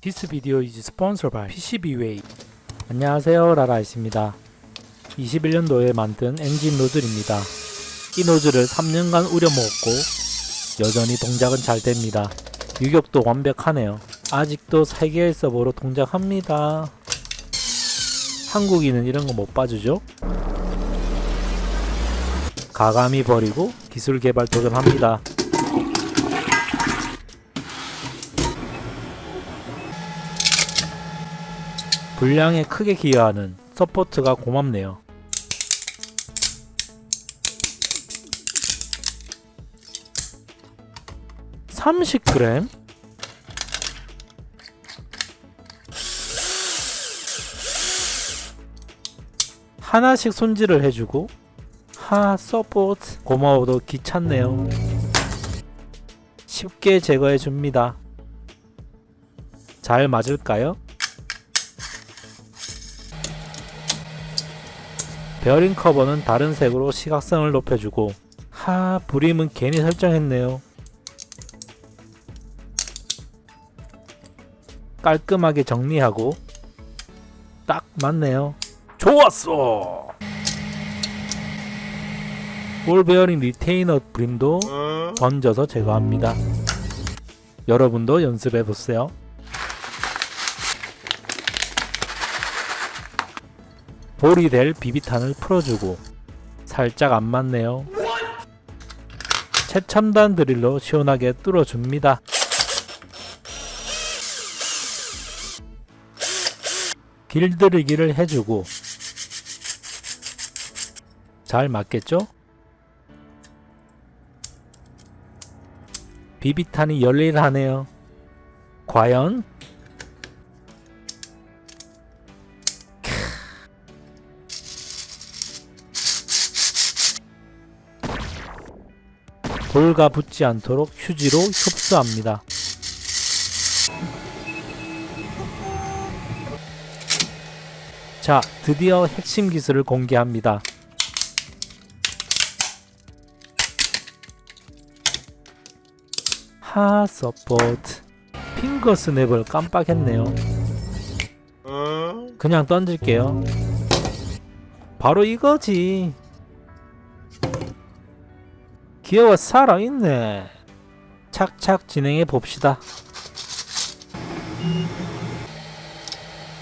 This video is sponsored by PCBWay. 안녕하세요, 라라이스입니다. 21년도에 만든 엔진 노즐입니다. 이 노즐을 3년간 우려먹었고 여전히 동작은 잘 됩니다. 유격도 완벽하네요. 아직도 세계의 서버로 동작합니다. 한국인은 이런 거 못 봐주죠? 가감히 버리고 기술 개발 도전합니다. 분량에 크게 기여하는 서포트가 고맙네요. (30g) 하나씩 손질을 해주고 서포트 고마워도 귀찮네요. 쉽게 제거해줍니다. 잘 맞을까요? 베어링 커버는 다른 색으로 시각성을 높여주고 브림은 괜히 설정했네요. 깔끔하게 정리하고 딱 맞네요. 좋았어! 볼 베어링 리테이너 브림도 던져서 제거합니다. 여러분도 연습해보세요. 볼이 될 비비탄을 풀어주고 살짝 안 맞네요. 최첨단 드릴로 시원하게 뚫어줍니다. 길들이기를 해주고 잘 맞겠죠? 비비탄이 열일하네요. 과연? 볼과 붙지 않도록 휴지로 흡수합니다. 자, 드디어 핵심 기술을 공개합니다. 서포트 핑거 스냅을 깜빡했네요. 그냥 던질게요. 바로 이거지. 기어가 살아있네. 착착 진행해 봅시다.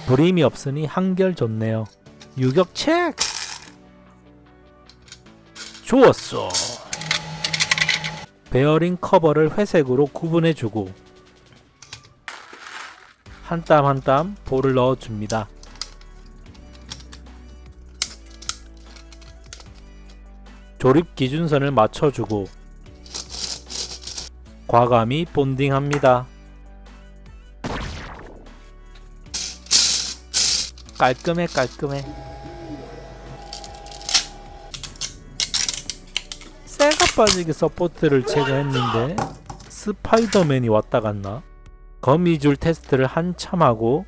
브림이 없으니 한결 좋네요. 유격 체크! 좋았어. 베어링 커버를 회색으로 구분해주고 한 땀 한 땀 볼을 넣어줍니다. 조립 기준선을 맞춰주고 과감히 본딩합니다. 깔끔해. 쇠가 빠지게 서포트를 제거했는데 스파이더맨이 왔다 갔나? 거미줄 테스트를 한참 하고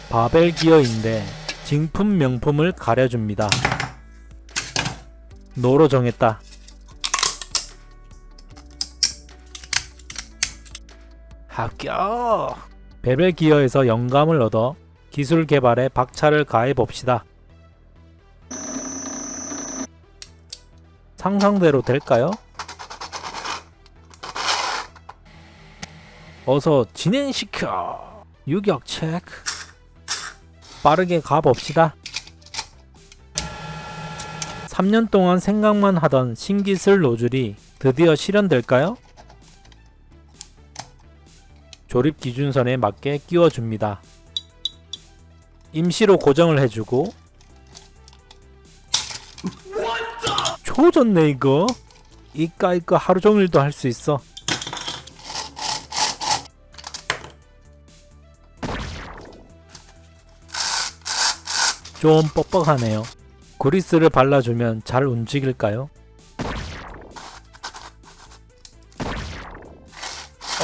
바벨 기어인데 진품 명품을 가려줍니다. 노로 정했다. 합격! 베벨 기어에서 영감을 얻어 기술 개발에 박차를 가해 봅시다. 상상대로 될까요? 어서 진행시켜! 유격 체크! 빠르게 가봅시다. 3년 동안 생각만 하던 신기술 노즐이 드디어 실현될까요? 조립 기준선에 맞게 끼워줍니다. 임시로 고정을 해주고 조졌네 이거. 이까 하루 종일도 할 수 있어. 좀 뻑뻑하네요. 그리스를 발라주면 잘 움직일까요?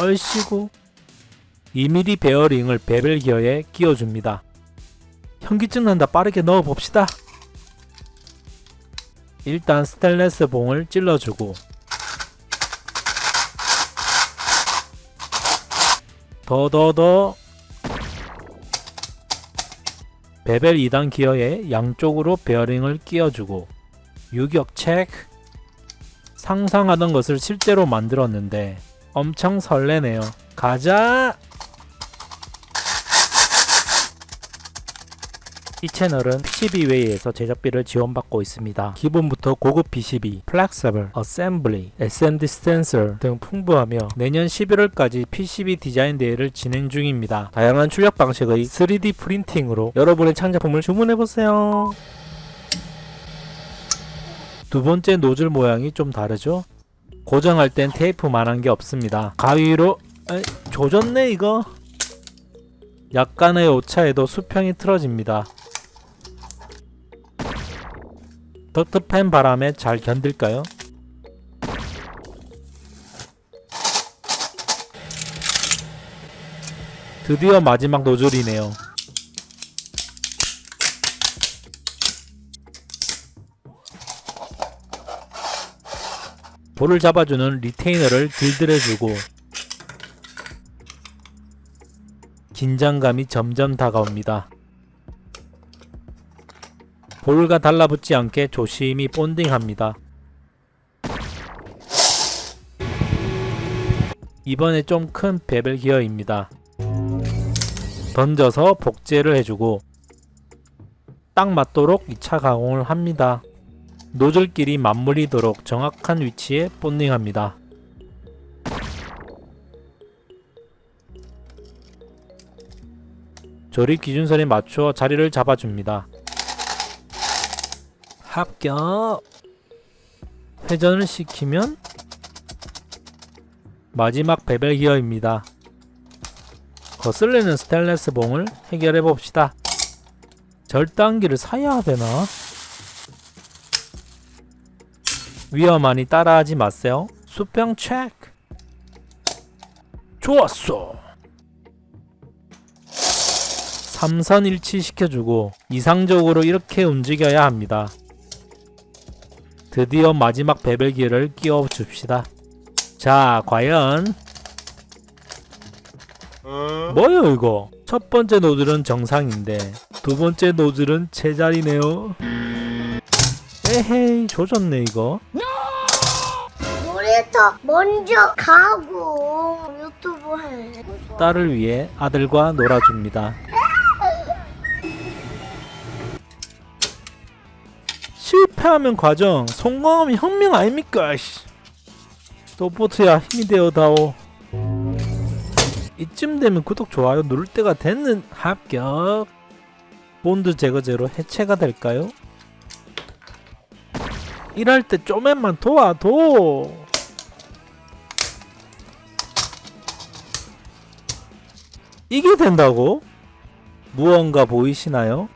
얼씨구 2mm 베어링을 베벨 기어에 끼워줍니다. 현기증 난다. 빠르게 넣어봅시다. 일단 스테인리스 봉을 찔러주고 더. 베벨 2단 기어에 양쪽으로 베어링을 끼워주고 유격 체크. 상상하던 것을 실제로 만들었는데 엄청 설레네요. 가자! 이 채널은 PCB웨이에서 제작비를 지원받고 있습니다. 기본부터 고급 PCB, Flexible, Assembly, SMD Sensor 등 풍부하며 내년 11월까지 PCB 디자인 대회를 진행 중입니다. 다양한 출력 방식의 3D 프린팅으로 여러분의 창작품을 주문해보세요. 두 번째 노즐 모양이 좀 다르죠? 고정할 땐 테이프만한 게 없습니다. 가위로 조졌네 이거. 약간의 오차에도 수평이 틀어집니다. 덕트팬 바람에 잘 견딜까요? 드디어 마지막 노즐이네요. 볼을 잡아주는 리테이너를 길들여주고 긴장감이 점점 다가옵니다. 볼과 달라붙지 않게 조심히 본딩합니다. 이번에 좀 큰 베벨 기어입니다. 던져서 복제를 해주고 딱 맞도록 2차 가공을 합니다. 노즐끼리 맞물리도록 정확한 위치에 본딩합니다. 조립 기준선에 맞추어 자리를 잡아줍니다. 합격! 회전을 시키면 마지막 베벨 기어입니다. 거슬리는 스테인리스 봉을 해결해 봅시다. 절단기를 사야 되나? 위험하니 따라하지 마세요. 수평 체크! 좋았어! 3선 일치 시켜주고 이상적으로 이렇게 움직여야 합니다. 드디어 마지막 베벨 기어를 끼워 줍시다. 자, 과연 뭐요 이거? 첫 번째 노즐은 정상인데 두 번째 노즐은 제자리네요. 에헤이, 조졌네 이거. 놀이터 먼저 가고 유튜브 해. 딸을 위해 아들과 놀아줍니다. 실패하면 과정, 성공하면 혁명 아닙니까? 서포트야 힘이 되어다오. 이쯤 되면 구독, 좋아요 누를 때가 됐는. 합격. 본드 제거제로 해체가 될까요? 일할 때 좀만 도와도. 이게 된다고? 무언가 보이시나요?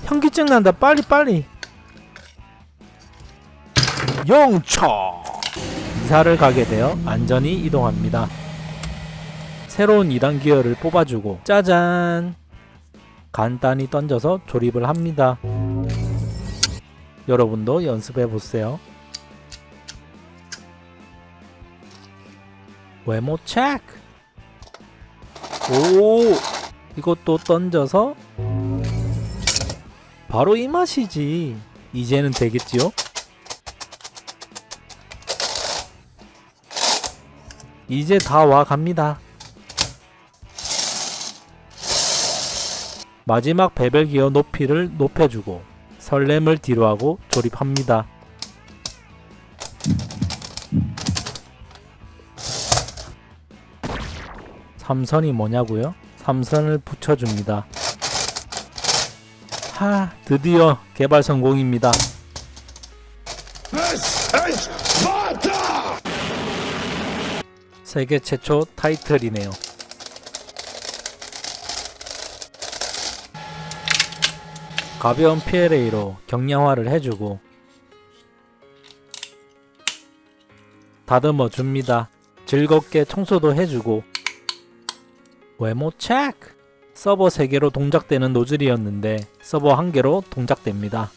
현기증 난다. 빨리. 영차! 이사를 가게 되어 안전히 이동합니다. 새로운 2단 기어를 뽑아주고 짜잔! 간단히 던져서 조립을 합니다. 여러분도 연습해보세요. 외모 체크! 오! 이것도 던져서 바로 이 맛이지. 이제는 되겠지요? 이제 다 와갑니다. 마지막 베벨 기어 높이를 높여주고 설렘을 뒤로하고 조립합니다. 삼선이 뭐냐고요? 삼선을 붙여줍니다. 드디어 개발 성공입니다. 세계 최초 타이틀이네요. 가벼운 PLA로 경량화를 해주고 다듬어 줍니다. 즐겁게 청소도 해주고. 외모 체크! 서버 3개로 동작되는 노즐이었는데 서버 1개로 동작됩니다.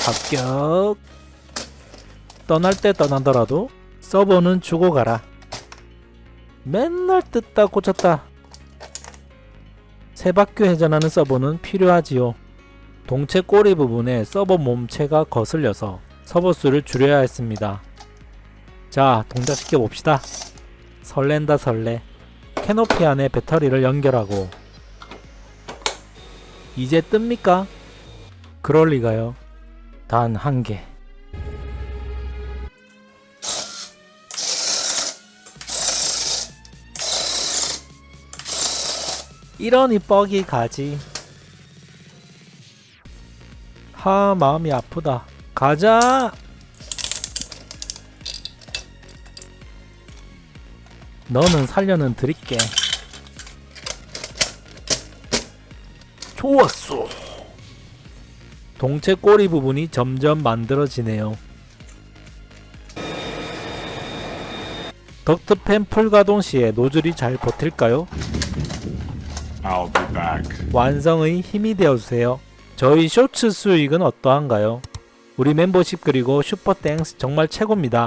합격! 떠날 때 떠나더라도 서버는 주고 가라. 맨날 뜯다 고쳤다. 세 바퀴 회전하는 서버는 필요하지요. 동체 꼬리 부분에 서버 몸체가 거슬려서 서버수를 줄여야 했습니다. 자, 동작시켜 봅시다. 설렌다 설레. 캐노피 안에 배터리를 연결하고 이제 뜹니까? 그럴 리가요. 단 한 개. 이러니 뻑이 가지. 하, 마음이 아프다. 가자. 너는 살려는 드릴게. 좋았어. 동체 꼬리 부분이 점점 만들어지네요. 덕트팬 풀가동 시에 노즐이 잘 버틸까요? I'll be back. 완성의 힘이 되어주세요. 저희 쇼츠 수익은 어떠한가요? 우리 멤버십 그리고 슈퍼땡스 정말 최고입니다.